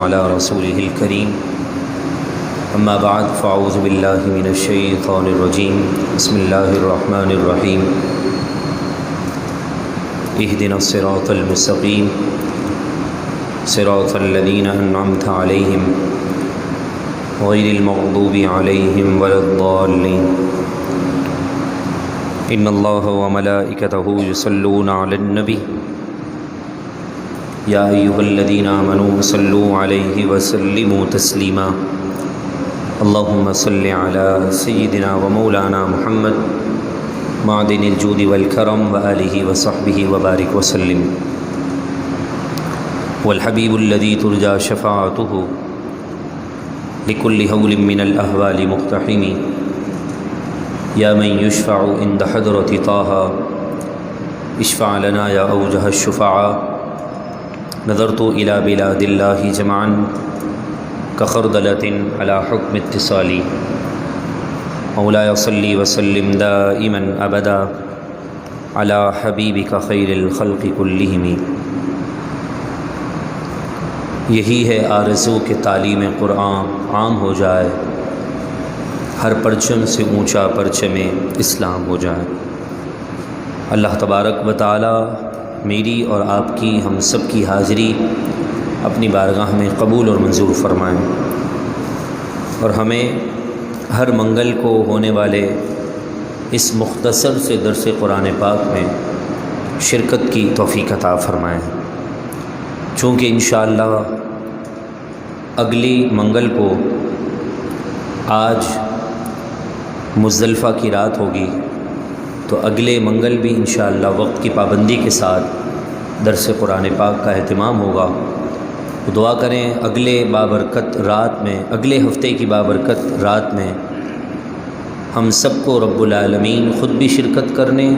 على رسوله الكريم أما بعد فأعوذ بالله من الشيطان الرجيم بسم الله الرحمن الرحيم اهدنا الصراط المستقيم صراط الذين أنعمت عليهم غير المغضوب عليهم ولا الضالين إن الله وملائكته يصلون على النبي یا ایھا الذین آمنوا صلوا علیہ وسلموا تسلیما اللہم صل علی سیدنا ومولانا محمد معدن الجود والکرم وآلہ وصحبہ وبارک وسلم والحبیب الذی ترجى شفاعته لكل هول من الأهوال مقتحم یا من يشفع عند حضرة طه اشفع لنا یا اوجہ الشفعاء نظرت إلى بلاد الله جمعا كخردلة على حكم اتصالي مولاي صلي وسلم دائما أبدا على حبيبك خير الخلق كلهم. یہی ہے آرزو کہ تعلیم قرآن عام ہو جائے، ہر پرچم سے اونچا پرچم اسلام ہو جائے. اللہ تبارک و تعالی میری اور آپ کی ہم سب کی حاضری اپنی بارگاہ میں قبول اور منظور فرمائیں، اور ہمیں ہر منگل کو ہونے والے اس مختصر سے درس قرآن پاک میں شرکت کی توفیق عطا فرمائیں. چونکہ انشاءاللہ اگلی منگل کو آج مزدلفہ کی رات ہوگی، تو اگلے منگل بھی انشاءاللہ وقت کی پابندی کے ساتھ درس قرآن پاک کا اہتمام ہوگا. دعا کریں اگلے بابرکت رات میں، اگلے ہفتے کی بابرکت رات میں ہم سب کو رب العالمین خود بھی شرکت کرنے،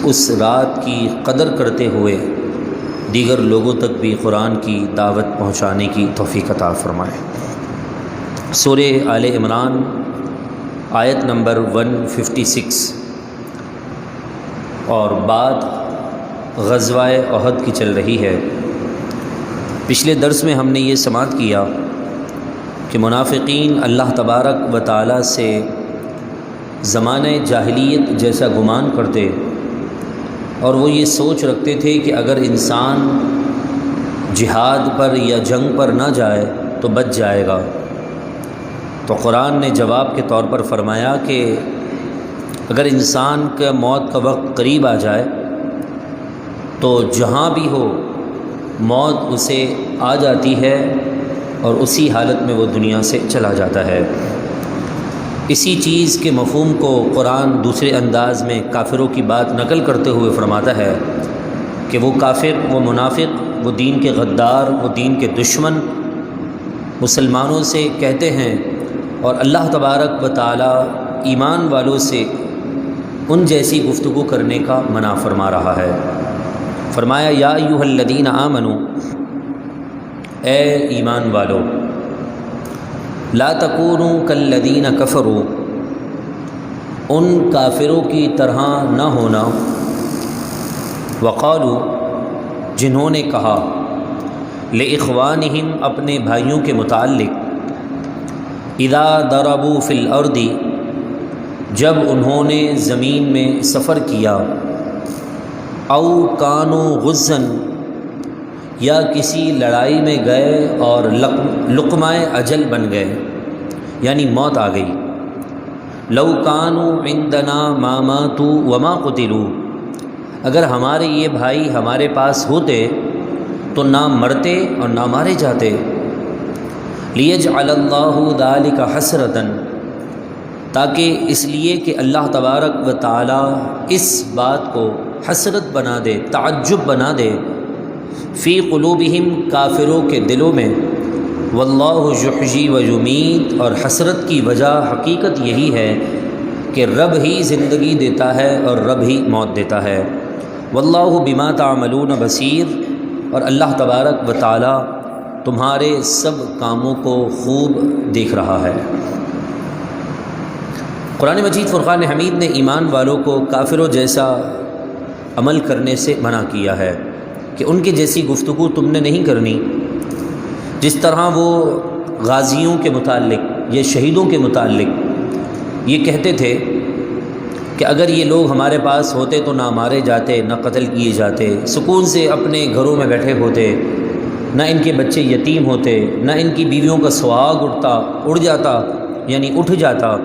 اس رات کی قدر کرتے ہوئے دیگر لوگوں تک بھی قرآن کی دعوت پہنچانے کی توفیق عطا فرمائے. سورہ آل عمران آیت نمبر 156 اور بات غزوہ احد کی چل رہی ہے. پچھلے درس میں ہم نے یہ سماعت کیا کہ منافقین اللہ تبارک و تعالی سے زمانہ جاہلیت جیسا گمان کرتے، اور وہ یہ سوچ رکھتے تھے کہ اگر انسان جہاد پر یا جنگ پر نہ جائے تو بچ جائے گا. تو قرآن نے جواب کے طور پر فرمایا کہ اگر انسان کا موت کا وقت قریب آ جائے تو جہاں بھی ہو موت اسے آ جاتی ہے اور اسی حالت میں وہ دنیا سے چلا جاتا ہے. اسی چیز کے مفہوم کو قرآن دوسرے انداز میں کافروں کی بات نقل کرتے ہوئے فرماتا ہے کہ وہ کافر، وہ منافق، وہ دین کے غدار، وہ دین کے دشمن مسلمانوں سے کہتے ہیں، اور اللہ تبارک و تعالی ایمان والوں سے ان جیسی گفتگو کرنے کا منع فرما رہا ہے. فرمایا یا ایھا الذین آمنوا، اے ایمان والو، لا تکونوا کالذین کفروا، ان کافروں کی طرح نہ ہونا، وقالوا، جنہوں نے کہا، لاخوانہم، اپنے بھائیوں کے متعلق، اذا ضربوا فی الارض، جب انہوں نے زمین میں سفر کیا، او کانوا غزاً، یا کسی لڑائی میں گئے اور لقمہ اجل بن گئے، یعنی موت آ گئی. لو کانوا عندنا ما ماتوا وما قتلوا، اگر ہمارے یہ بھائی ہمارے پاس ہوتے تو نہ مرتے اور نہ مارے جاتے. لیجعل اللہ ذلک حسرۃ، تاکہ اس لیے کہ اللہ تبارک و تعالی اس بات کو حسرت بنا دے، تعجب بنا دے، فی قلوبہم، کافروں کے دلوں میں، واللہ یحیی و یمیت، اور حسرت کی وجہ حقیقت یہی ہے کہ رب ہی زندگی دیتا ہے اور رب ہی موت دیتا ہے. واللہ بما تعملون بصیر، اور اللہ تبارک و تعالی تمہارے سب کاموں کو خوب دیکھ رہا ہے. قرآن مجید فرقان حمید نے ایمان والوں کو کافروں جیسا عمل کرنے سے منع کیا ہے کہ ان کی جیسی گفتگو تم نے نہیں کرنی. جس طرح وہ غازیوں کے متعلق یا شہیدوں کے متعلق یہ کہتے تھے کہ اگر یہ لوگ ہمارے پاس ہوتے تو نہ مارے جاتے، نہ قتل کیے جاتے، سکون سے اپنے گھروں میں بیٹھے ہوتے، نہ ان کے بچے یتیم ہوتے، نہ ان کی بیویوں کا سہاگ اڑ جاتا،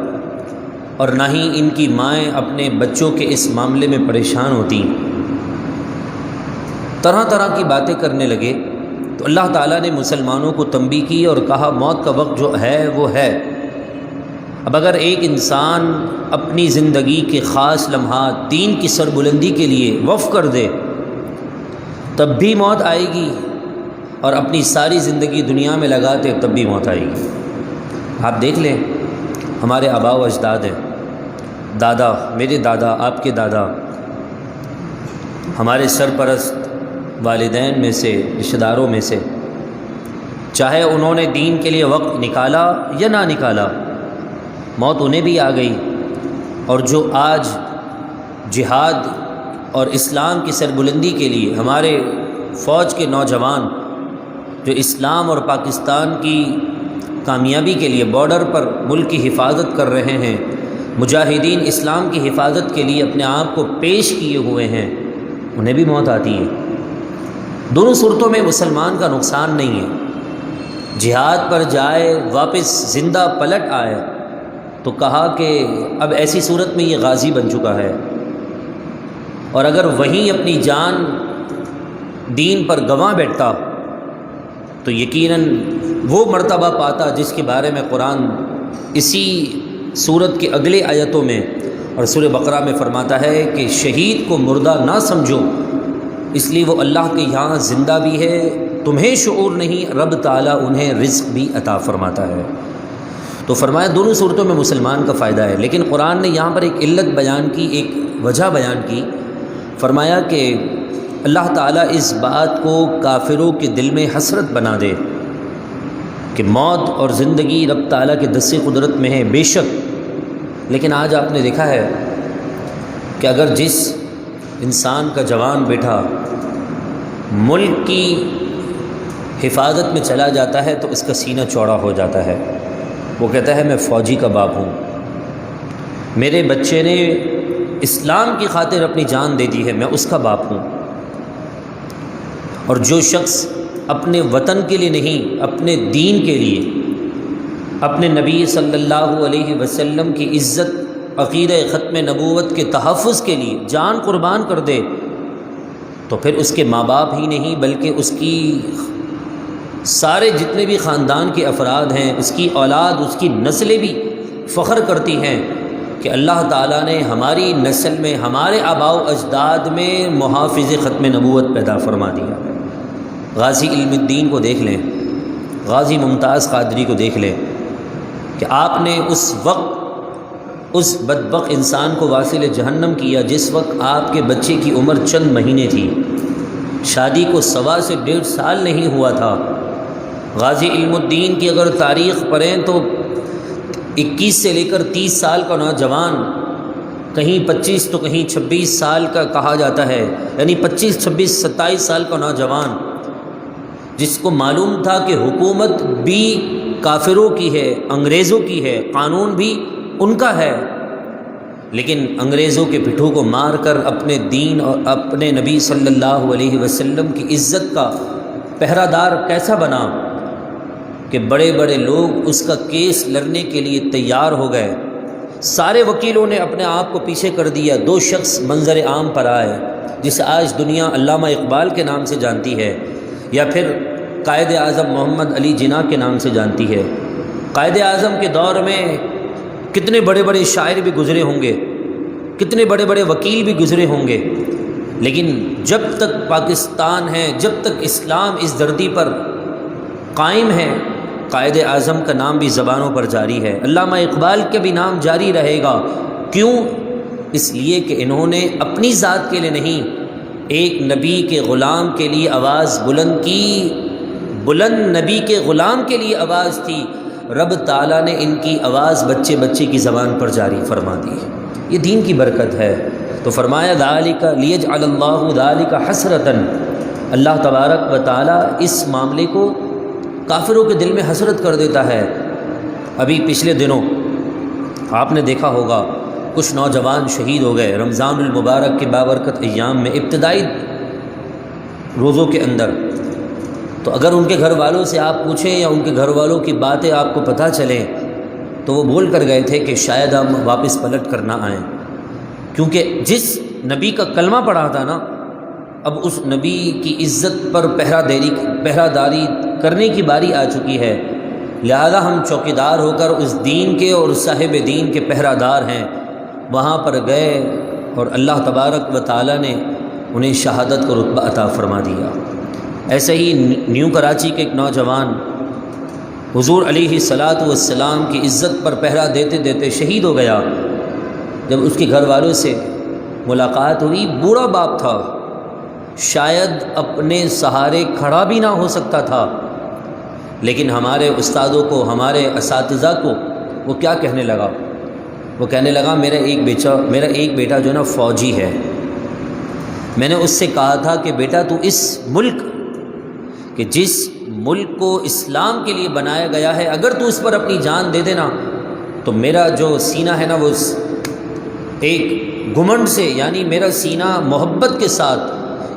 اور نہ ہی ان کی مائیں اپنے بچوں کے اس معاملے میں پریشان ہوتی۔ طرح طرح کی باتیں کرنے لگے تو اللہ تعالیٰ نے مسلمانوں کو تنبیہ کی اور کہا موت کا وقت جو ہے وہ ہے۔ اب اگر ایک انسان اپنی زندگی کے خاص لمحات دین کی سربلندی کے لیے وقف کر دے تب بھی موت آئے گی، اور اپنی ساری زندگی دنیا میں لگاتے تب بھی موت آئے گی۔ آپ دیکھ لیں، ہمارے آباء و اجداد ہیں، دادا، میرے دادا، آپ کے دادا، ہمارے سرپرست والدین میں سے، رشتہ داروں میں سے، چاہے انہوں نے دین کے لیے وقت نکالا یا نہ نکالا، موت انہیں بھی آ گئی۔ اور جو آج جہاد اور اسلام کی سربلندی کے لیے ہمارے فوج کے نوجوان جو اسلام اور پاکستان کی کامیابی کے لیے بارڈر پر ملک کی حفاظت کر رہے ہیں، مجاہدین اسلام کی حفاظت کے لیے اپنے آپ کو پیش کیے ہوئے ہیں، انہیں بھی موت آتی ہے۔ دونوں صورتوں میں مسلمان کا نقصان نہیں ہے۔ جہاد پر جائے، واپس زندہ پلٹ آئے تو کہا کہ اب ایسی صورت میں یہ غازی بن چکا ہے، اور اگر وہیں اپنی جان دین پر گنوا بیٹھتا تو یقیناً وہ مرتبہ پاتا جس کے بارے میں قرآن اسی سورت کے اگلے آیتوں میں اور سورہ بقرہ میں فرماتا ہے کہ شہید کو مردہ نہ سمجھو، اس لیے وہ اللہ کے یہاں زندہ بھی ہے، تمہیں شعور نہیں، رب تعالیٰ انہیں رزق بھی عطا فرماتا ہے۔ تو فرمایا دونوں صورتوں میں مسلمان کا فائدہ ہے، لیکن قرآن نے یہاں پر ایک علت بیان کی، ایک وجہ بیان کی، فرمایا کہ اللہ تعالیٰ اس بات کو کافروں کے دل میں حسرت بنا دے کہ موت اور زندگی رب تعالیٰ کے دست قدرت میں ہے بے شک، لیکن آج آپ نے دیکھا ہے کہ اگر جس انسان کا جوان بیٹا ملک کی حفاظت میں چلا جاتا ہے تو اس کا سینہ چوڑا ہو جاتا ہے، وہ کہتا ہے میں فوجی کا باپ ہوں، میرے بچے نے اسلام کی خاطر اپنی جان دے دی ہے، میں اس کا باپ ہوں۔ اور جو شخص اپنے وطن کے لیے نہیں، اپنے دین کے لیے، اپنے نبی صلی اللہ علیہ وسلم کی عزت، عقیدہ ختم نبوت کے تحفظ کے لیے جان قربان کر دے تو پھر اس کے ماں باپ ہی نہیں بلکہ اس کی سارے جتنے بھی خاندان کے افراد ہیں، اس کی اولاد، اس کی نسلیں بھی فخر کرتی ہیں کہ اللہ تعالیٰ نے ہماری نسل میں، ہمارے آباء و اجداد میں محافظ ختم نبوت پیدا فرما دیا۔ غازی علم الدین کو دیکھ لیں، غازی ممتاز قادری کو دیکھ لیں کہ آپ نے اس وقت اس بدبخت انسان کو واصل جہنم کیا جس وقت آپ کے بچے کی عمر چند مہینے تھی، شادی کو 1.25 سے 1.5 سال نہیں ہوا تھا۔ غازی علم الدین کی اگر تاریخ پڑھیں تو 21 سے لے کر 30 سال کا نوجوان، کہیں 25 تو کہیں 26 سال کا کہا جاتا ہے، یعنی 25، 26، 27 سال کا نوجوان جس کو معلوم تھا کہ حکومت بھی کافروں کی ہے، انگریزوں کی ہے، قانون بھی ان کا ہے، لیکن انگریزوں کے پٹھوں کو مار کر اپنے دین اور اپنے نبی صلی اللہ علیہ وسلم کی عزت کا پہرہ دار کیسا بنا کہ بڑے بڑے لوگ اس کا کیس لڑنے کے لیے تیار ہو گئے، سارے وکیلوں نے اپنے آپ کو پیچھے کر دیا، 2 شخص منظر عام پر آئے جسے آج دنیا علامہ اقبال کے نام سے جانتی ہے، یا پھر قائد اعظم محمد علی جناح کے نام سے جانتی ہے۔ قائد اعظم کے دور میں کتنے بڑے بڑے شاعر بھی گزرے ہوں گے، کتنے بڑے بڑے وکیل بھی گزرے ہوں گے، لیکن جب تک پاکستان ہے، جب تک اسلام اس دھرتی پر قائم ہے، قائد اعظم کا نام بھی زبانوں پر جاری ہے، علامہ اقبال کا بھی نام جاری رہے گا۔ کیوں؟ اس لیے کہ انہوں نے اپنی ذات کے لیے نہیں، ایک نبی کے غلام کے لیے آواز بلند کی، بلند نبی کے غلام کے لیے آواز تھی، رب تعالیٰ نے ان کی آواز بچے بچے کی زبان پر جاری فرما دی۔ یہ دین کی برکت ہے۔ تو فرمایا ذالک لیجعل اللہ ذالک حسرتاً، اللہ تبارک و تعالیٰ اس معاملے کو کافروں کے دل میں حسرت کر دیتا ہے۔ ابھی پچھلے دنوں آپ نے دیکھا ہوگا کچھ نوجوان شہید ہو گئے رمضان المبارک کے بابرکت ایام میں، ابتدائی روزوں کے اندر۔ تو اگر ان کے گھر والوں سے آپ پوچھیں یا ان کے گھر والوں کی باتیں آپ کو پتہ چلیں تو وہ بول کر گئے تھے کہ شاید ہم واپس پلٹ کر نہ آئیں، کیونکہ جس نبی کا کلمہ پڑھا تھا نا، اب اس نبی کی عزت پر پہرہ داری کرنے کی باری آ چکی ہے، لہذا ہم چوکیدار ہو کر اس دین کے اور صاحب دین کے پہرہ دار ہیں۔ وہاں پر گئے اور اللہ تبارک و تعالیٰ نے انہیں شہادت کا رتبہ عطا فرما دیا۔ ایسے ہی نیو کراچی کے ایک نوجوان حضور علیہ الصلاۃ والسلام کی عزت پر پہرہ دیتے دیتے شہید ہو گیا۔ جب اس کے گھر والوں سے ملاقات ہوئی، بوڑھا باپ تھا، شاید اپنے سہارے کھڑا بھی نہ ہو سکتا تھا، لیکن ہمارے استادوں کو، ہمارے اساتذہ کو وہ کیا کہنے لگا؟ وہ کہنے لگا میرا ایک بیٹا جو ہے نا فوجی ہے، میں نے اس سے کہا تھا کہ بیٹا تو اس ملک کہ جس ملک کو اسلام کے لیے بنایا گیا ہے، اگر تو اس پر اپنی جان دے دینا تو میرا جو سینہ ہے نا وہ ایک گھمنڈ سے، یعنی میرا سینہ محبت کے ساتھ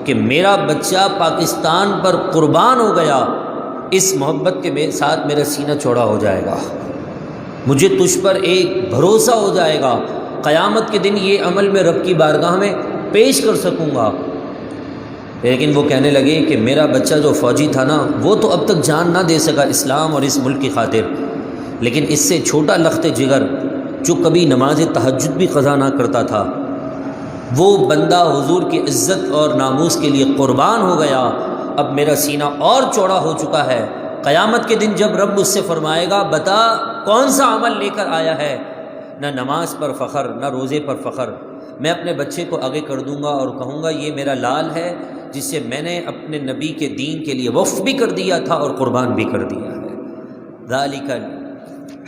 کہ میرا بچہ پاکستان پر قربان ہو گیا، اس محبت کے ساتھ میرا سینہ چوڑا ہو جائے گا، مجھے تجھ پر ایک بھروسہ ہو جائے گا، قیامت کے دن یہ عمل میں رب کی بارگاہ میں پیش کر سکوں گا۔ لیکن وہ کہنے لگے کہ میرا بچہ جو فوجی تھا نا، وہ تو اب تک جان نہ دے سکا اسلام اور اس ملک کی خاطر، لیکن اس سے چھوٹا لخت جگر جو کبھی نماز تہجد بھی قضا نہ کرتا تھا، وہ بندہ حضور کی عزت اور ناموس کے لیے قربان ہو گیا، اب میرا سینہ اور چوڑا ہو چکا ہے۔ قیامت کے دن جب رب اس سے فرمائے گا بتا کون سا عمل لے کر آیا ہے، نہ نماز پر فخر، نہ روزے پر فخر، میں اپنے بچے کو آگے کر دوں گا اور کہوں گا یہ میرا لال ہے جسے میں نے اپنے نبی کے دین کے لیے وقف بھی کر دیا تھا اور قربان بھی کر دیا ہے۔ ذالک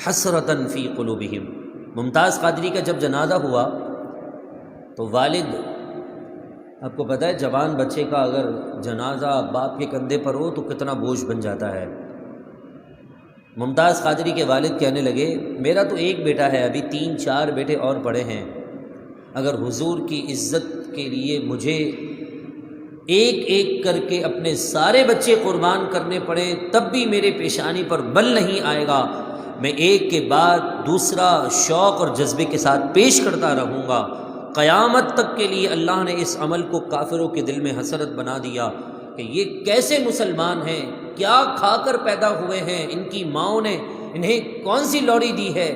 حسرۃ فی قلوبہم۔ ممتاز قادری کا جب جنازہ ہوا تو والد، آپ کو پتہ ہے جوان بچے کا اگر جنازہ باپ کے کندھے پر ہو تو کتنا بوجھ بن جاتا ہے۔ ممتاز قادری کے والد کہنے لگے میرا تو ایک بیٹا ہے، ابھی 3-4 بیٹے اور پڑے ہیں، اگر حضور کی عزت کے لیے مجھے ایک ایک کر کے اپنے سارے بچے قربان کرنے پڑے تب بھی میرے پیشانی پر بل نہیں آئے گا، میں ایک کے بعد دوسرا شوق اور جذبے کے ساتھ پیش کرتا رہوں گا۔ قیامت تک کے لیے اللہ نے اس عمل کو کافروں کے دل میں حسرت بنا دیا کہ یہ کیسے مسلمان ہیں، کیا کھا کر پیدا ہوئے ہیں، ان کی ماؤں نے انہیں کون سی لوڑی دی ہے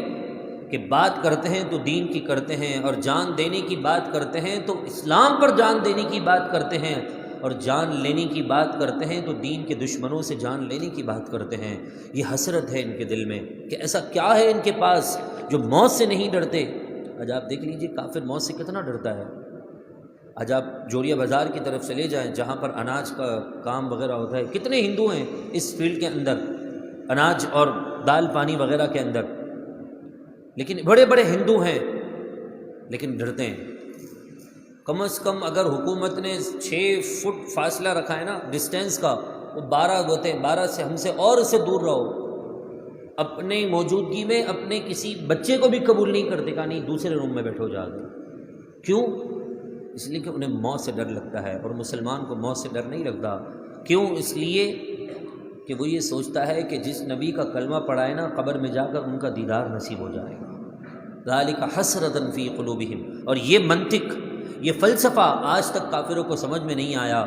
کہ بات کرتے ہیں تو دین کی کرتے ہیں، اور جان دینے کی بات کرتے ہیں تو اسلام پر جان دینے کی بات کرتے ہیں، اور جان لینے کی بات کرتے ہیں تو دین کے دشمنوں سے جان لینے کی بات کرتے ہیں۔ یہ حسرت ہے ان کے دل میں کہ ایسا کیا ہے ان کے پاس جو موت سے نہیں ڈرتے۔ آج آپ دیکھ لیجئے کافر موت سے کتنا ڈرتا ہے۔ آج آپ جوڑیہ بازار کی طرف چلے جائیں جہاں پر اناج کا کام وغیرہ ہوتا ہے، کتنے ہندو ہیں اس فیلڈ کے اندر، اناج اور دال پانی وغیرہ کے اندر، لیکن بڑے بڑے ہندو ہیں لیکن ڈرتے ہیں۔ کم از کم اگر حکومت نے 6 فٹ فاصلہ رکھا ہے نا ڈسٹینس کا، وہ 12 ہوتے ہیں، 12 سے ہم سے اور اس سے دور رہو۔ اپنی موجودگی میں اپنے کسی بچے کو بھی قبول نہیں کرتے، کہا نہیں دوسرے روم میں بیٹھو جا کے۔ کیوں؟ اس لیے کہ انہیں موت سے ڈر لگتا ہے، اور مسلمان کو موت سے ڈر نہیں لگتا۔ کیوں؟ اس لیے کہ وہ یہ سوچتا ہے کہ جس نبی کا کلمہ پڑھائے نا قبر میں جا کر ان کا دیدار نصیب ہو جائے گا۔ ذالک حسرۃ فی قلوبہم۔ اور یہ منطق، یہ فلسفہ آج تک کافروں کو سمجھ میں نہیں آیا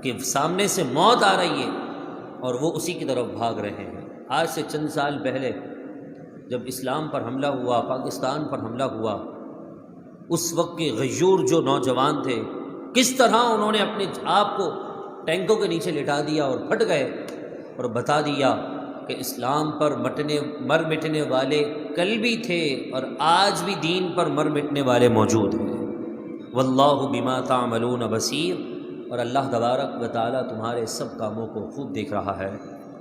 کہ سامنے سے موت آ رہی ہے اور وہ اسی کی طرف بھاگ رہے ہیں۔ آج سے چند سال پہلے جب اسلام پر حملہ ہوا، پاکستان پر حملہ ہوا، اس وقت کے غیور جو نوجوان تھے کس طرح انہوں نے اپنے آپ کو ٹینکوں کے نیچے لٹا دیا اور پھٹ گئے اور بتا دیا کہ اسلام پر مر مٹنے والے کل بھی تھے اور آج بھی دین پر مر مٹنے والے موجود ہیں۔ واللہ بما تعملون بصیر۔ اور اللہ تبارک و تعالیٰ تمہارے سب کاموں کو خوب دیکھ رہا ہے۔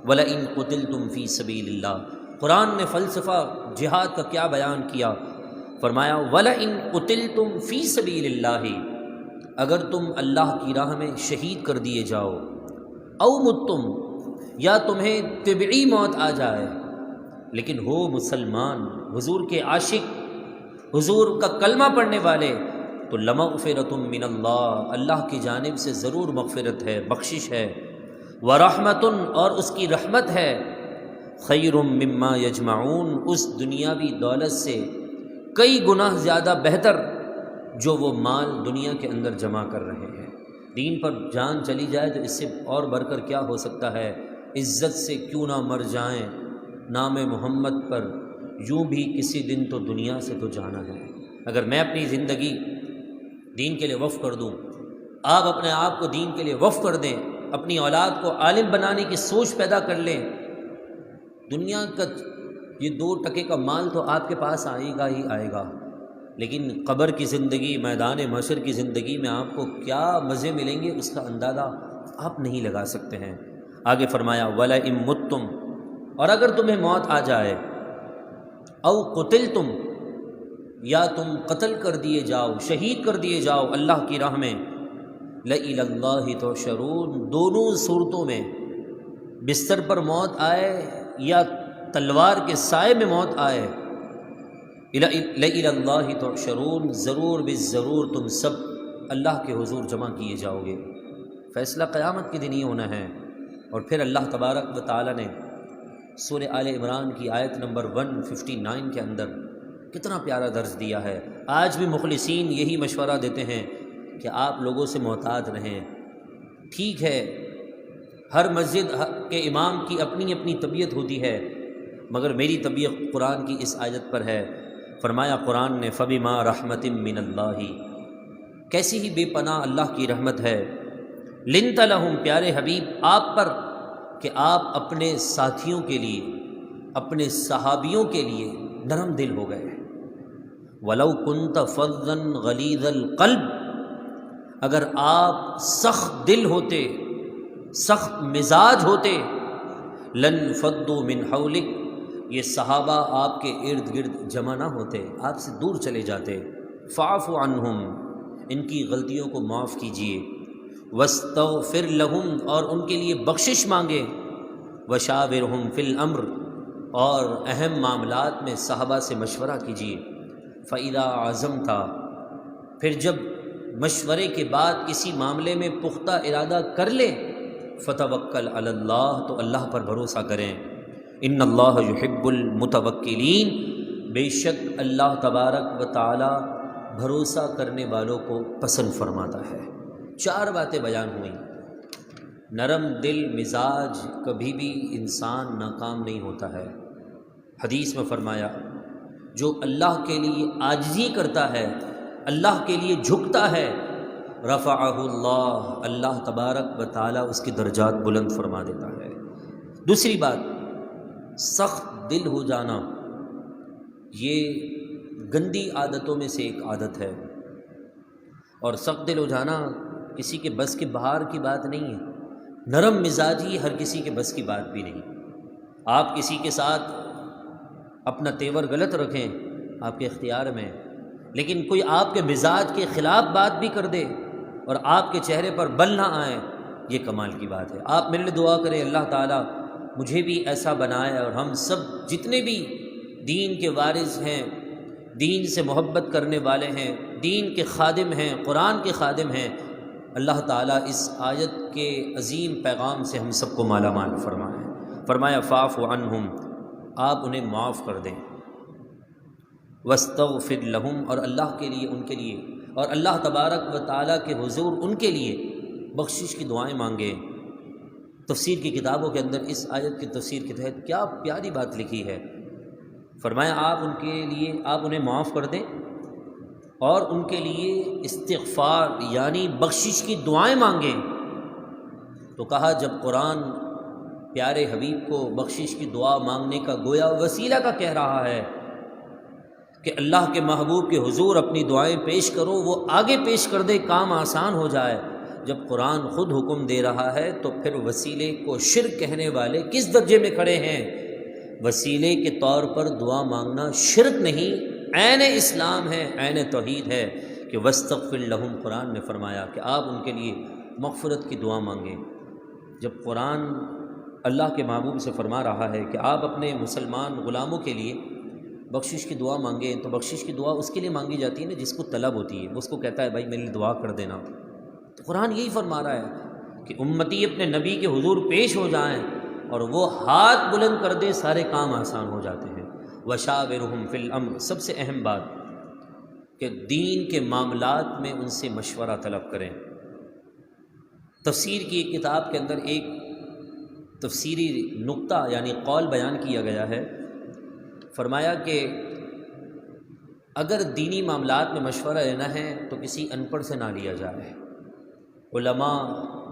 وَلَئِن قُتِلْتُمْ فِي سَبِيلِ اللَّهِ۔ قرآن نے فلسفہ جہاد کا کیا بیان کیا، فرمایا وَلَئِن قُتِلْتُمْ فِي سَبِيلِ اللَّهِ، اگر تم اللہ کی راہ میں شہید کر دیے جاؤ، او متم، یا تمہیں طبعی موت آ جائے لیکن ہو مسلمان، حضور کے عاشق، حضور کا کلمہ پڑھنے والے، تو لمغفرۃ من اللہ، اللہ کی جانب سے ضرور مغفرت ہے، بخشش ہے، ورحمۃ، اور اس کی رحمت ہے، خیر مما یجمعون، اس دنیاوی دولت سے کئی گنا زیادہ بہتر جو وہ مال دنیا کے اندر جمع کر رہے ہیں۔ دین پر جان چلی جائے تو اس سے اور بڑھ کر کیا ہو سکتا ہے؟ عزت سے کیوں نہ مر جائیں، نام محمد پر یوں بھی کسی دن تو دنیا سے تو جانا ہے۔ اگر میں اپنی زندگی دین کے لیے وقف کر دوں، آپ اپنے آپ کو دین کے لیے وقف کر دیں، اپنی اولاد کو عالم بنانے کی سوچ پیدا کر لیں، دنیا کا یہ 2 ٹکے کا مال تو آپ کے پاس آئے گا ہی آئے گا، لیکن قبر کی زندگی، میدان محشر کی زندگی میں آپ کو کیا مزے ملیں گے اس کا اندازہ آپ نہیں لگا سکتے ہیں۔ آگے فرمایا وَلَئِن مُتُّمْ، اور اگر تمہیں موت آ جائے، او قتلتم، یا تم قتل کر دیے جاؤ، شہید کر دیے جاؤ اللہ کی راہ میں، لَإِلَى اللَّهِ تُحْشَرُونَ، دونوں صورتوں میں بستر پر موت آئے یا تلوار کے سائے میں موت آئے، لَإِلَى اللَّهِ تُحْشَرُونَ، ضرور بالضرور تم سب اللہ کے حضور جمع کیے جاؤ گے۔ فیصلہ قیامت کے دن ہی ہونا ہے۔ اور پھر اللہ تبارک و تعالی نے سورہ آل عمران کی آیت نمبر 159 کے اندر کتنا پیارا درس دیا ہے۔ آج بھی مخلصین یہی مشورہ دیتے ہیں کہ آپ لوگوں سے محتاط رہیں۔ ٹھیک ہے، ہر مسجد کے امام کی اپنی اپنی طبیعت ہوتی ہے، مگر میری طبیعت قرآن کی اس آیت پر ہے۔ فرمایا قرآن نے فَبِمَا رَحْمَةٍ مِّنَ اللَّهِ، کیسی ہی بے پناہ اللہ کی رحمت ہے، لنت لہم، پیارے حبیب آپ پر، کہ آپ اپنے ساتھیوں کے لیے، اپنے صحابیوں کے لیے نرم دل ہو گئے۔ وَلَوْ كُنْتَ فَظًّا غَلِيظَ الْقَلْبِ، اگر آپ سخت دل ہوتے، سخت مزاج ہوتے، لن فضوا من حولک، یہ صحابہ آپ کے ارد گرد جمع نہ ہوتے، آپ سے دور چلے جاتے۔ فاعف عنہم، ان کی غلطیوں کو معاف کیجیے، واستغفر لہم، اور ان کے لیے بخشش مانگے، وشاورہم فی الامر، اور اہم معاملات میں صحابہ سے مشورہ کیجیے۔ فاذا عزمت، پھر جب مشورے کے بعد کسی معاملے میں پختہ ارادہ کر لیں، فتوکل علی اللہ، تو اللہ پر بھروسہ کریں۔ ان اللہ یحب المتوکلین، بے شک اللہ تبارک و تعالی بھروسہ کرنے والوں کو پسند فرماتا ہے۔ 4 باتیں بیان ہوئیں۔ نرم دل مزاج، کبھی بھی انسان ناکام نہیں ہوتا ہے۔ حدیث میں فرمایا جو اللہ کے لیے عاجزی کرتا ہے، اللہ کے لیے جھکتا ہے، رفعہ اللہ، اللہ تبارک و تعالی اس کی درجات بلند فرما دیتا ہے۔ دوسری بات، سخت دل ہو جانا یہ گندی عادتوں میں سے ایک عادت ہے، اور سخت دل ہو جانا کسی کے بس کے باہر کی بات نہیں ہے۔ نرم مزاجی ہر کسی کے بس کی بات بھی نہیں۔ آپ کسی کے ساتھ اپنا تیور غلط رکھیں، آپ کے اختیار میں، لیکن کوئی آپ کے مزاج کے خلاف بات بھی کر دے اور آپ کے چہرے پر بل نہ آئے، یہ کمال کی بات ہے۔ آپ میرے لیے دعا کریں اللہ تعالیٰ مجھے بھی ایسا بنائے، اور ہم سب جتنے بھی دین کے وارث ہیں، دین سے محبت کرنے والے ہیں، دین کے خادم ہیں، قرآن کے خادم ہیں، اللہ تعالیٰ اس آیت کے عظیم پیغام سے ہم سب کو مالا مال فرمائے۔ فرمایا فاعف عنہم، آپ انہیں معاف کر دیں، واستغفر لہم، اور اللہ کے لیے، ان کے لیے، اور اللہ تبارک و تعالیٰ کے حضور ان کے لیے بخشش کی دعائیں مانگیں۔ تفسیر کی کتابوں کے اندر اس آیت کی تفسیر کے تحت کیا پیاری بات لکھی ہے۔ فرمایا آپ ان کے لیے، آپ انہیں معاف کر دیں اور ان کے لیے استغفار یعنی بخشش کی دعائیں مانگیں۔ تو کہا جب قرآن پیارے حبیب کو بخشش کی دعا مانگنے کا گویا وسیلہ کا کہہ رہا ہے کہ اللہ کے محبوب کے حضور اپنی دعائیں پیش کرو، وہ آگے پیش کر دے، کام آسان ہو جائے۔ جب قرآن خود حکم دے رہا ہے تو پھر وسیلے کو شرک کہنے والے کس درجے میں کھڑے ہیں؟ وسیلے کے طور پر دعا مانگنا شرک نہیں، عین اسلام ہے، عین توحید ہے کہ واستغفر لہم، قرآن نے فرمایا کہ آپ ان کے لیے مغفرت کی دعا مانگیں۔ جب قرآن اللہ کے محبوب سے فرما رہا ہے کہ آپ اپنے مسلمان غلاموں کے لیے بخشش کی دعا مانگیں، تو بخشش کی دعا اس کے لیے مانگی جاتی ہے نا جس کو طلب ہوتی ہے، وہ اس کو کہتا ہے بھائی میرے لیے دعا کر دینا۔ تو قرآن یہی فرما رہا ہے کہ امتی اپنے نبی کے حضور پیش ہو جائیں اور وہ ہاتھ بلند کر دے، سارے کام آسان ہو جاتے ہیں۔ وشاورہم فی الامر، سب سے اہم بات کہ دین کے معاملات میں ان سے مشورہ طلب کریں۔ تفسیر کی ایک کتاب کے اندر ایک تفسیری نقطہ یعنی قول بیان کیا گیا ہے، فرمایا کہ اگر دینی معاملات میں مشورہ لینا ہے تو کسی ان پڑھ سے نہ لیا جائے، علماء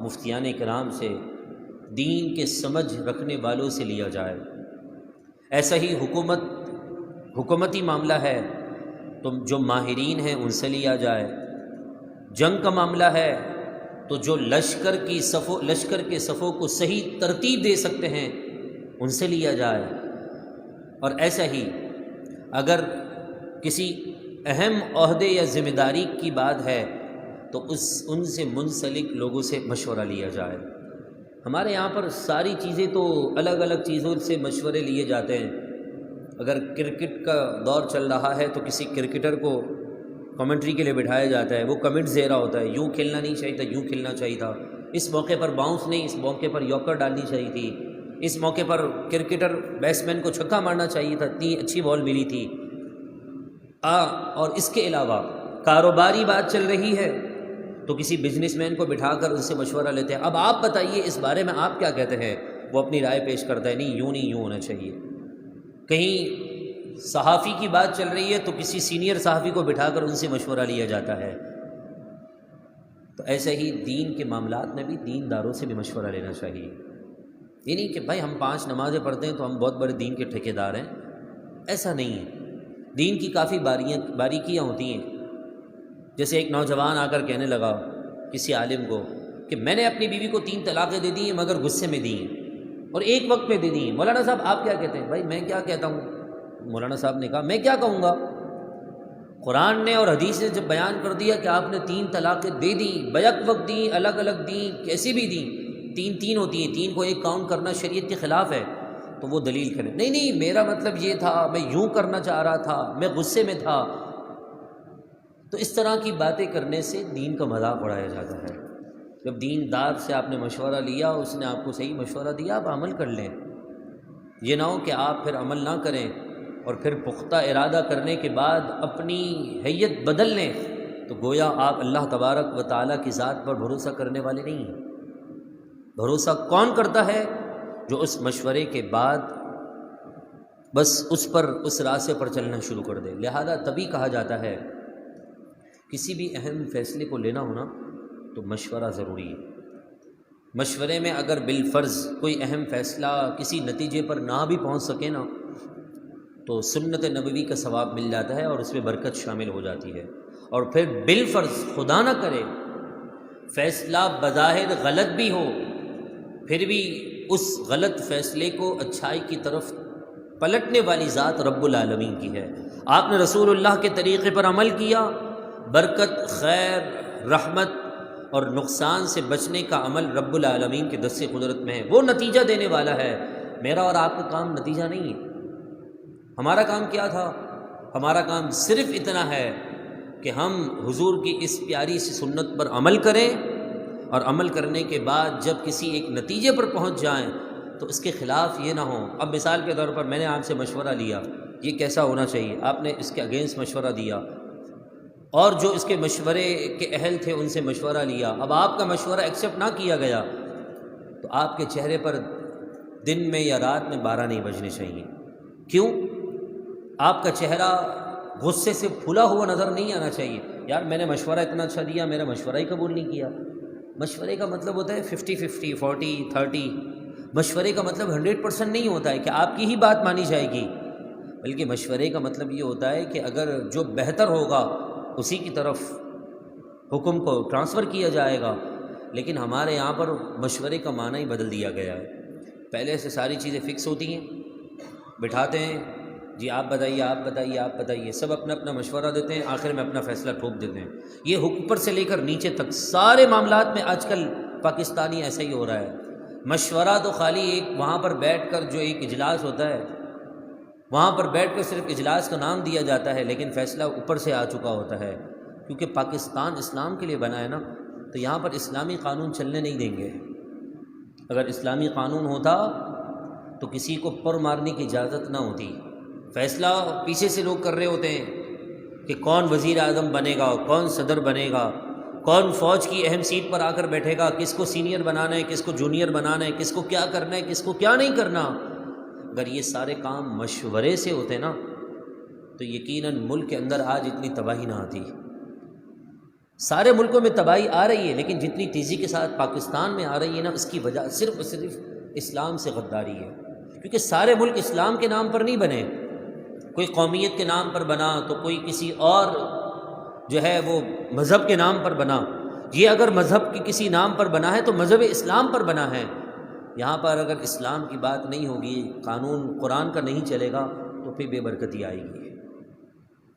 مفتیان کرام سے، دین کے سمجھ رکھنے والوں سے لیا جائے۔ ایسا ہی حکومتی معاملہ ہے تو جو ماہرین ہیں ان سے لیا جائے۔ جنگ کا معاملہ ہے تو جو لشکر کے صفوں کو صحیح ترتیب دے سکتے ہیں ان سے لیا جائے۔ اور ایسا ہی اگر کسی اہم عہدے یا ذمہ داری کی بات ہے تو ان سے منسلک لوگوں سے مشورہ لیا جائے۔ ہمارے یہاں پر ساری چیزیں تو الگ الگ چیزوں سے مشورے لیے جاتے ہیں۔ اگر کرکٹ کا دور چل رہا ہے تو کسی کرکٹر کو کمنٹری کے لیے بٹھایا جاتا ہے، وہ کمنٹس دے رہا ہوتا ہے، یوں کھیلنا نہیں چاہیے تھا، یوں کھیلنا چاہیے تھا، اس موقع پر باؤنس نہیں، اس موقع پر یارکر ڈالنی چاہیے تھی، اس موقع پر کرکٹر بیٹسمین کو چھکا مارنا چاہیے تھا، اتنی اچھی بال ملی تھی۔ اور اس کے علاوہ کاروباری بات چل رہی ہے تو کسی بزنس مین کو بٹھا کر ان سے مشورہ لیتے ہیں، اب آپ بتائیے اس بارے میں آپ کیا کہتے ہیں؟ وہ اپنی رائے پیش کرتا ہے، نہیں یوں ہونا چاہیے۔ کہیں صحافی کی بات چل رہی ہے تو کسی سینئر صحافی کو بٹھا کر ان سے مشورہ لیا جاتا ہے۔ تو ایسے ہی دین کے معاملات میں بھی دینداروں سے بھی مشورہ لینا چاہیے۔ یہ نہیں کہ بھائی ہم 5 نمازیں پڑھتے ہیں تو ہم بہت بڑے دین کے ٹھیکیدار ہیں، ایسا نہیں ہے۔ دین کی کافی باریکیاں ہوتی ہیں۔ جیسے ایک نوجوان آ کر کہنے لگا کسی عالم کو کہ میں نے اپنی بیوی کو 3 طلاقیں دے دی ہیں مگر غصے میں دی ہیں اور ایک وقت پہ دے دی ہیں۔ مولانا صاحب آپ کیا کہتے ہیں؟ بھائی میں کیا کہتا ہوں؟ مولانا صاحب نے کہا میں کیا کہوں گا، قرآن نے اور حدیث نے جب بیان کر دیا کہ آپ نے 3 طلاقیں دے دی، بیک وقت دیں، الگ الگ دیں، کیسی بھی دیں، 3 ہوتی ہیں، 3 کو ایک کاؤنٹ کرنا شریعت کے خلاف ہے، تو وہ دلیل کرے نہیں میرا مطلب یہ تھا، میں یوں کرنا چاہ رہا تھا، میں غصے میں تھا۔ تو اس طرح کی باتیں کرنے سے دین کا مذاق اڑایا جاتا ہے۔ جب دیندار سے آپ نے مشورہ لیا، اس نے آپ کو صحیح مشورہ دیا، آپ عمل کر لیں۔ یہ نہ ہو کہ آپ پھر عمل نہ کریں اور پھر پختہ ارادہ کرنے کے بعد اپنی حیت بدل لیں، تو گویا آپ اللہ تبارک و تعالیٰ کی ذات پر بھروسہ کرنے والے نہیں ہیں۔ بھروسہ کون کرتا ہے؟ جو اس مشورے کے بعد بس اس راستے پر چلنا شروع کر دے۔ لہذا تبھی کہا جاتا ہے کسی بھی اہم فیصلے کو لینا ہونا تو مشورہ ضروری ہے۔ مشورے میں اگر بالفرض کوئی اہم فیصلہ کسی نتیجے پر نہ بھی پہنچ سکے نا، تو سنت نبوی کا ثواب مل جاتا ہے اور اس میں برکت شامل ہو جاتی ہے۔ اور پھر بالفرض خدا نہ کرے فیصلہ بظاہر غلط بھی ہو، پھر بھی اس غلط فیصلے کو اچھائی کی طرف پلٹنے والی ذات رب العالمین کی ہے۔ آپ نے رسول اللہ کے طریقے پر عمل کیا، برکت، خیر، رحمت اور نقصان سے بچنے کا عمل رب العالمین کے دست قدرت میں ہے، وہ نتیجہ دینے والا ہے۔ میرا اور آپ کا کام نتیجہ نہیں ہے۔ ہمارا کام کیا تھا؟ ہمارا کام صرف اتنا ہے کہ ہم حضور کی اس پیاری سی سنت پر عمل کریں، اور عمل کرنے کے بعد جب کسی ایک نتیجے پر پہنچ جائیں تو اس کے خلاف یہ نہ ہو۔ اب مثال کے طور پر میں نے آپ سے مشورہ لیا، یہ کیسا ہونا چاہیے، آپ نے اس کے اگینسٹ مشورہ دیا، اور جو اس کے مشورے کے اہل تھے ان سے مشورہ لیا، اب آپ کا مشورہ ایکسیپٹ نہ کیا گیا تو آپ کے چہرے پر دن میں یا رات میں 12 نہیں بجنے چاہیے۔ کیوں؟ آپ کا چہرہ غصے سے پھلا ہوا نظر نہیں آنا چاہیے، یار میں نے مشورہ اتنا اچھا دیا، میرا مشورہ ہی قبول نہیں کیا۔ مشورے کا مطلب ہوتا ہے 50-50، 40-30۔ مشورے کا مطلب 100% نہیں ہوتا ہے کہ آپ کی ہی بات مانی جائے گی، بلکہ مشورے کا مطلب یہ ہوتا ہے کہ اگر جو بہتر ہوگا اسی کی طرف حکم کو ٹرانسفر کیا جائے گا۔ لیکن ہمارے یہاں پر مشورے کا معنی ہی بدل دیا گیا ہے۔ پہلے سے ساری چیزیں فکس ہوتی ہیں، بٹھاتے ہیں، جی آپ بتائیے، آپ بتائیے، آپ بتائیے، سب اپنا اپنا مشورہ دیتے ہیں، آخر میں اپنا فیصلہ ٹھوک دیتے ہیں۔ یہ اوپر سے لے کر نیچے تک سارے معاملات میں آج کل پاکستانی ایسا ہی ہو رہا ہے مشورہ تو خالی ایک وہاں پر بیٹھ کر جو ایک اجلاس ہوتا ہے، وہاں پر بیٹھ کر صرف اجلاس کا نام دیا جاتا ہے، لیکن فیصلہ اوپر سے آ چکا ہوتا ہے، کیونکہ پاکستان اسلام کے لیے بنا ہے نا، تو یہاں پر اسلامی قانون چلنے نہیں دیں گے۔ اگر اسلامی قانون ہوتا تو کسی کو پر مارنے کی اجازت نہ ہوتی۔ فیصلہ پیچھے سے لوگ کر رہے ہوتے ہیں کہ کون وزیر اعظم بنے گا، کون صدر بنے گا، کون فوج کی اہم سیٹ پر آ کر بیٹھے گا، کس کو سینئر بنانا ہے، کس کو جونیئر بنانا ہے، کس کو کیا کرنا ہے، کس کو کیا نہیں کرنا۔ اگر یہ سارے کام مشورے سے ہوتے نا تو یقیناً ملک کے اندر آج اتنی تباہی نہ آتی۔ سارے ملکوں میں تباہی آ رہی ہے، لیکن جتنی تیزی کے ساتھ پاکستان میں آ رہی ہے نا، اس کی وجہ صرف اور صرف اسلام سے غداری ہے، کیونکہ سارے ملک اسلام کے نام پر نہیں بنے، کوئی قومیت کے نام پر بنا تو کوئی کسی اور جو ہے وہ مذہب کے نام پر بنا۔ یہ اگر مذہب کی کسی نام پر بنا ہے تو مذہب اسلام پر بنا ہے۔ یہاں پر اگر اسلام کی بات نہیں ہوگی، قانون قرآن کا نہیں چلے گا تو پھر بے برکتی آئے گی۔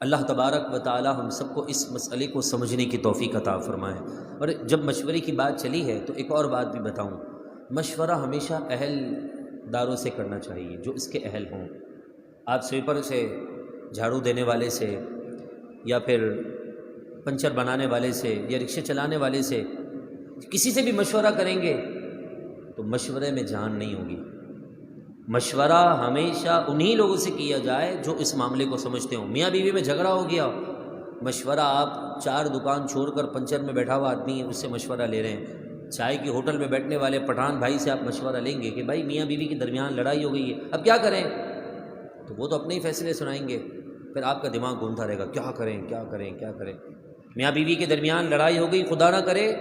اللہ تبارک و تعالی ہم سب کو اس مسئلے کو سمجھنے کی توفیق عطا فرمائے۔ اور جب مشورے کی بات چلی ہے تو ایک اور بات بھی بتاؤں، مشورہ ہمیشہ اہل داروں سے کرنا چاہیے، جو اس کے اہل ہوں۔ آپ سویپر سے، جھاڑو دینے والے سے، یا پھر پنچر بنانے والے سے، یا رکشے چلانے والے سے، کسی سے بھی مشورہ کریں گے تو مشورے میں جان نہیں ہوگی۔ مشورہ ہمیشہ انہی لوگوں سے کیا جائے جو اس معاملے کو سمجھتے ہوں۔ میاں بیوی میں جھگڑا ہو گیا، مشورہ آپ 4 دکان چھوڑ کر پنچر میں بیٹھا ہوا آدمی ہے، اس سے مشورہ لے رہے ہیں۔ چائے کی ہوٹل میں بیٹھنے والے پٹھان بھائی سے آپ مشورہ لیں گے کہ بھائی میاں بیوی کے درمیان لڑائی ہو گئی ہے، اب کیا کریں؟ تو وہ تو اپنے ہی فیصلے سنائیں گے، پھر آپ کا دماغ گھومتا رہے گا، کیا کریں کیا کریں کیا کریں۔ میاں بیوی کے درمیان لڑائی ہو گئی، خدا نہ کرے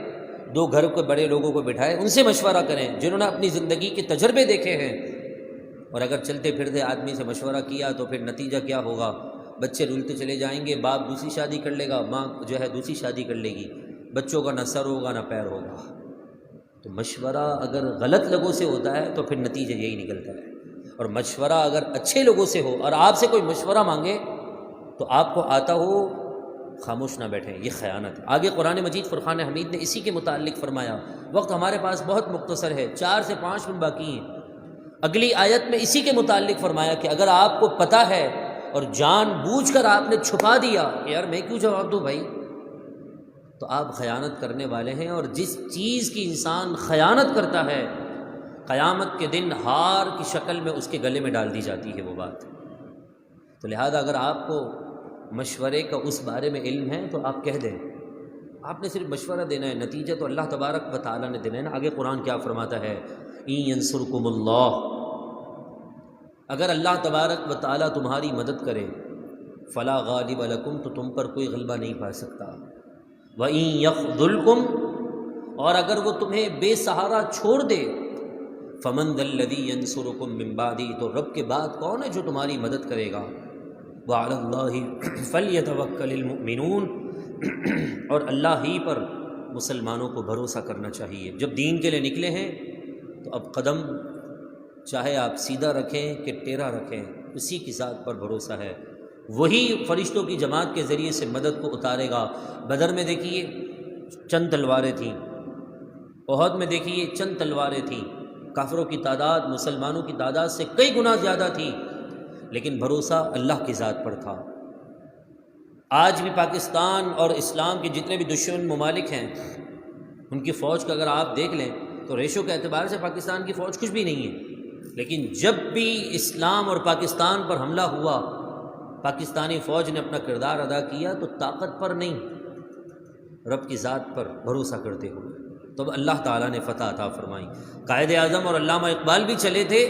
2 گھر کے بڑے لوگوں کو بٹھائے، ان سے مشورہ کریں جنہوں نے اپنی زندگی کے تجربے دیکھے ہیں۔ اور اگر چلتے پھرتے آدمی سے مشورہ کیا تو پھر نتیجہ کیا ہوگا؟ بچے رلتے چلے جائیں گے، باپ دوسری شادی کر لے گا، ماں جو ہے دوسری شادی کر لے گی، بچوں کا نہ سر ہوگا نہ پیر ہوگا۔ تو مشورہ اگر غلط لوگوں سے ہوتا ہے تو پھر نتیجہ یہی نکلتا ہے، اور مشورہ اگر اچھے لوگوں سے ہو اور آپ سے کوئی مشورہ مانگے تو آپ کو آتا ہو، خاموش نہ بیٹھیں، یہ خیانت ہے۔ آگے قرآن مجید فرقان حمید نے اسی کے متعلق فرمایا، وقت ہمارے پاس بہت مختصر ہے، 4 سے 5 منٹ باقی ہیں۔ اگلی آیت میں اسی کے متعلق فرمایا کہ اگر آپ کو پتہ ہے اور جان بوجھ کر آپ نے چھپا دیا کہ یار میں کیوں جواب دوں بھائی، تو آپ خیانت کرنے والے ہیں۔ اور جس چیز کی انسان خیانت کرتا ہے، قیامت کے دن ہار کی شکل میں اس کے گلے میں ڈال دی جاتی ہے وہ بات۔ تو لہذا اگر آپ کو مشورے کا اس بارے میں علم ہے تو آپ کہہ دیں، آپ نے صرف مشورہ دینا ہے، نتیجہ تو اللہ تبارک و تعالیٰ نے دینا ہے نا۔ آگے قرآن کیا فرماتا ہے، ان ینصرکم اللہ، اگر اللہ تبارک و تعالیٰ تمہاری مدد کرے، فلا غالب لکم، تو تم پر کوئی غلبہ نہیں پا سکتا، وَإِن يَخْذُلْكُمْ، اور اگر وہ تمہیں بے سہارا چھوڑ دے، فَمَن ذَا الَّذِي يَنصُرُكُم مِّن بَعْدِهِ، تو رب کے بعد کون ہے جو تمہاری مدد کرے گا، وَعَلَى اللَّهِ فَلْيَتَوَكَّلِ الْمُؤْمِنُونَ، اور اللہ ہی پر مسلمانوں کو بھروسہ کرنا چاہیے۔ جب دین کے لیے نکلے ہیں تو اب قدم چاہے آپ سیدھا رکھیں کہ ٹیڑھا رکھیں، اسی کی ذات پر بھروسہ ہے، وہی فرشتوں کی جماعت کے ذریعے سے مدد کو اتارے گا۔ بدر میں دیکھیے چند تلواریں تھیں، احد میں دیکھیے چند تلواریں تھیں، کافروں کی تعداد مسلمانوں کی تعداد سے کئی گنا زیادہ تھی، لیکن بھروسہ اللہ کی ذات پر تھا۔ آج بھی پاکستان اور اسلام کے جتنے بھی دشمن ممالک ہیں، ان کی فوج کا اگر آپ دیکھ لیں تو ریشو کے اعتبار سے پاکستان کی فوج کچھ بھی نہیں ہے، لیکن جب بھی اسلام اور پاکستان پر حملہ ہوا، پاکستانی فوج نے اپنا کردار ادا کیا تو طاقت پر نہیں، رب کی ذات پر بھروسہ کرتے ہوئے، تب اللہ تعالیٰ نے فتح عطا فرمائی۔ قائد اعظم اور علامہ اقبال بھی چلے تھے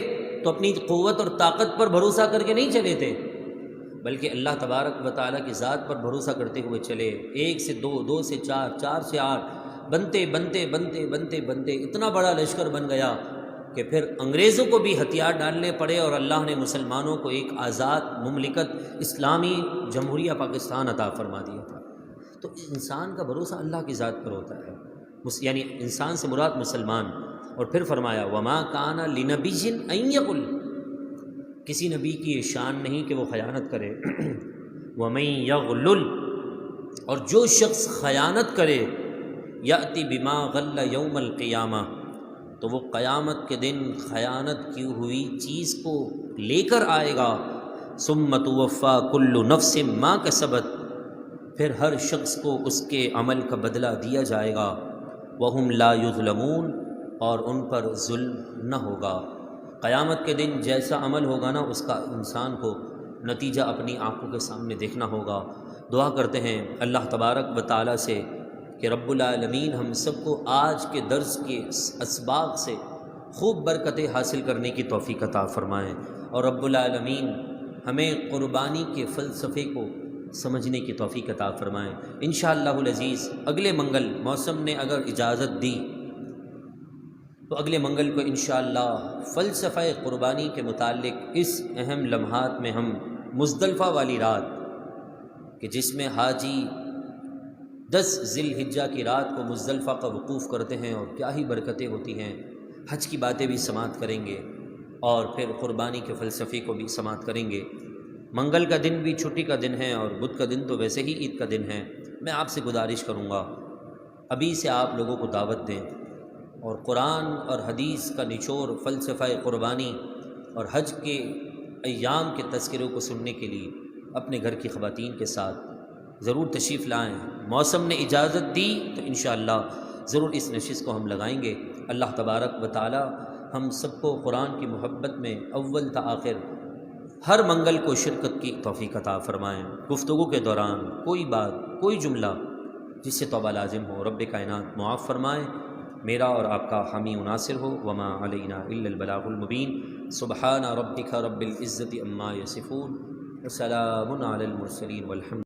تو اپنی قوت اور طاقت پر بھروسہ کر کے نہیں چلے تھے، بلکہ اللہ تبارک و تعالیٰ کی ذات پر بھروسہ کرتے ہوئے چلے۔ 1 سے 2، 2 سے 4، 4 سے 8، بنتے بنتے بنتے بنتے بنتے اتنا بڑا لشکر بن گیا کہ پھر انگریزوں کو بھی ہتھیار ڈالنے پڑے، اور اللہ نے مسلمانوں کو ایک آزاد مملکت اسلامی جمہوریہ پاکستان عطا فرما دیا تھا۔ تو انسان کا بھروسہ اللہ کی ذات پر ہوتا ہے، یعنی انسان سے مراد مسلمان۔ اور پھر فرمایا وما کان لنبی ان یغل، کسی نبی کی یہ شان نہیں کہ وہ خیانت کرے، ومن یغلل، اور جو شخص خیانت کرے، یأتی بما غل یوم القیامہ، تو وہ قیامت کے دن خیانت کی ہوئی چیز کو لے کر آئے گا۔ ثم توفی کل نفس ما کسبت، پھر ہر شخص کو اس کے عمل کا بدلہ دیا جائے گا۔ وہم لا یظلمون، اور ان پر ظلم نہ ہوگا۔ قیامت کے دن جیسا عمل ہوگا نا، اس کا انسان کو نتیجہ اپنی آنکھوں کے سامنے دیکھنا ہوگا۔ دعا کرتے ہیں اللہ تبارک و تعالیٰ سے کہ رب العالمین ہم سب کو آج کے درس کے اسباق سے خوب برکتیں حاصل کرنے کی توفیق عطا فرمائیں، اور رب العالمین ہمیں قربانی کے فلسفے کو سمجھنے کی توفیق عطا فرمائیں۔ انشاءاللہ العزیز اگلے منگل موسم نے اگر اجازت دی تو اگلے منگل کو انشاءاللہ فلسفہ قربانی کے متعلق اس اہم لمحات میں ہم مزدلفہ والی رات، کہ جس میں حاجی 10 ذی الحجہ کی رات کو مزدلفہ کا وقوف کرتے ہیں اور کیا ہی برکتیں ہوتی ہیں، حج کی باتیں بھی سماعت کریں گے اور پھر قربانی کے فلسفے کو بھی سماعت کریں گے۔ منگل کا دن بھی چھٹی کا دن ہے اور بدھ کا دن تو ویسے ہی عید کا دن ہے۔ میں آپ سے گزارش کروں گا ابھی سے آپ لوگوں کو دعوت دیں، اور قرآن اور حدیث کا نچوڑ فلسفہ قربانی اور حج کے ایام کے تذکروں کو سننے کے لیے اپنے گھر کی خواتین کے ساتھ ضرور تشریف لائیں۔ موسم نے اجازت دی تو انشاءاللہ ضرور اس نشست کو ہم لگائیں گے۔ اللہ تبارک و تعالی ہم سب کو قرآن کی محبت میں اول تا آخر ہر منگل کو شرکت کی توفیق عطا فرمائیں۔ گفتگو کے دوران کوئی بات، کوئی جملہ جس سے توبہ لازم ہو، رب کائنات معاف فرمائیں، میرا اور آپ کا حامی و ناصر ہو۔ وما علینا الا البلاغ المبین۔ سبحان ربک رب العزت عما یصفون، وسلام علی المرسلین والحمد